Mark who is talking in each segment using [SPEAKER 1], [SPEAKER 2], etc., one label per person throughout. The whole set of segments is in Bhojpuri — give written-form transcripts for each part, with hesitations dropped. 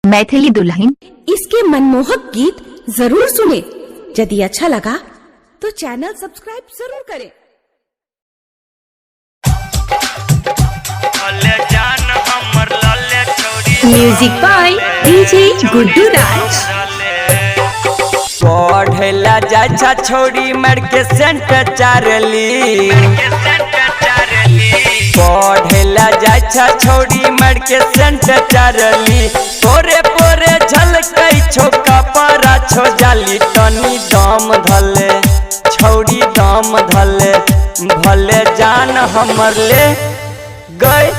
[SPEAKER 1] मैथिली दुल्हन
[SPEAKER 2] इसके मनमोहक गीत जरूर सुने। यदि अच्छा लगा तो चैनल सब्सक्राइब जरूर करें।
[SPEAKER 1] म्यूजिक बाय डीजे गुड्डू राज।
[SPEAKER 3] पढ़ेला जा छोड़ी मर के सेंट चारली, पढ़ेला जा छोड़ी मर के सेंट चारली, पोरे पोरे झलकई छोका परा छो जाली, तनी दम धले छौड़ी दम धले, भले जान हमर ले गए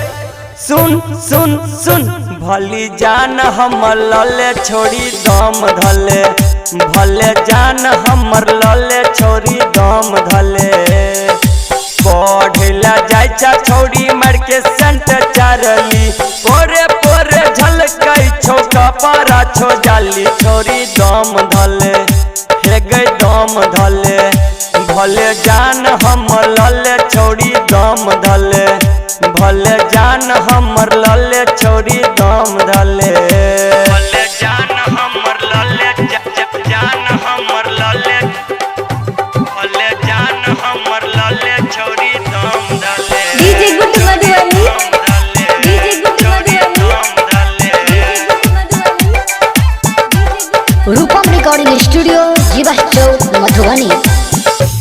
[SPEAKER 3] सुन सुन सुन, भली जान हमर लले छोड़ी दम धले, भले जान हमर लले छोड़ी दम धले। पढ़ेला जाइछा छोड़ी मर के सेंट चारली, पोरे पोरे झलकई छोका पारा छो जाली, छोड़ी दम धले हे गई दम धले, भले जान हमर लले छोड़ी दम धले, भले जान हमर लले छोड़ी दम धले, भले जान हमर लले जान हमर लले, भले जान हमर लले छोड़ी दम धले।
[SPEAKER 1] डीजे गुड्डू मधुबनी, डीजे गुड्डू मधुबनी, रूपम रिकॉर्डिंग स्टूडियो जीवा चौक मधुबनी।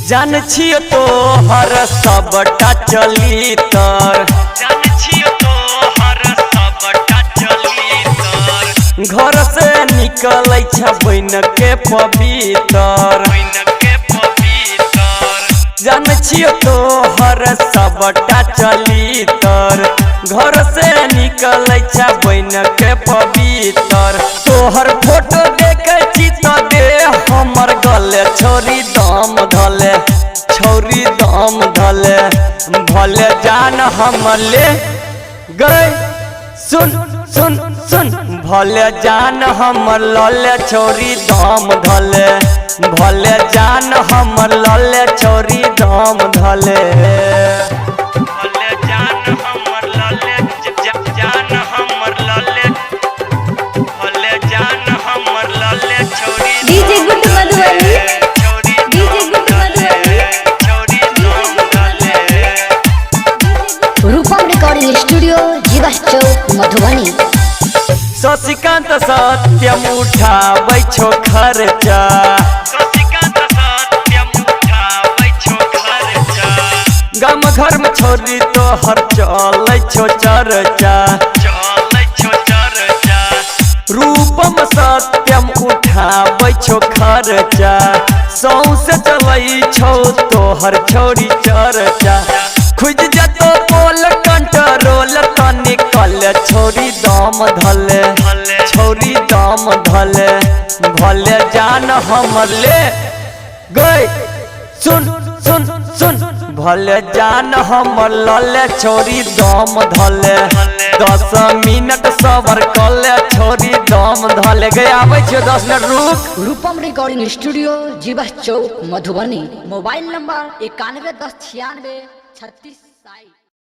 [SPEAKER 3] जान छियो तो हर सबटा चली तर, जान छियो तो हर सबटा चली तर, घर से निकलै छ बन के पवित्र, बन के पवित्र, जान छियो तो हर सबटा चली तर, घर से निकलै छ बन के पवित्र, तोहर फोटो देखै छी त दे हमर गले छोरी दम धले, छोरी दम धले, भले जान हमर ले गए सुन सुन सुन, भले जान हमर लले छोरी दम धले, भले जान हमर लले छोरी दम धले, भले जान हमर लले जान हमर लले, भले जान हमर लले छोरी
[SPEAKER 1] डीजे गुड्डू मधुबनी, डीजे गुड्डू मधुबनी, रूपम रिकॉर्डिंग स्टूडियो जीवा चौक मधुबनी।
[SPEAKER 3] शशिकांत सत्यम उठाबै छो खर्चा, शशिकांत सत्यम उठाबै छो खर्चा, गाम घर में छोरी तो हर चलै छो चर्चा, चलै छो चर्चा, रूपम सत्यम उठाबै छो खर्चा, सौंसे चलै छो तो हर छोरी चर्चा, खुज जतो बोल कंट्रोल तनी कल छोरी दम धले, छोरी दम धले, भले जान हमर ले गए सुन सुन सुन, भले जान हमर लले छोरी दम धले, 10 मिनट सबर कले छोरी दम धले, गए आबै छै 10 मिनट रुक।
[SPEAKER 1] रूपम रिकॉर्डिंग स्टूडियो जीवा चौक मधुबनी। Mobile number 91 10 96 36।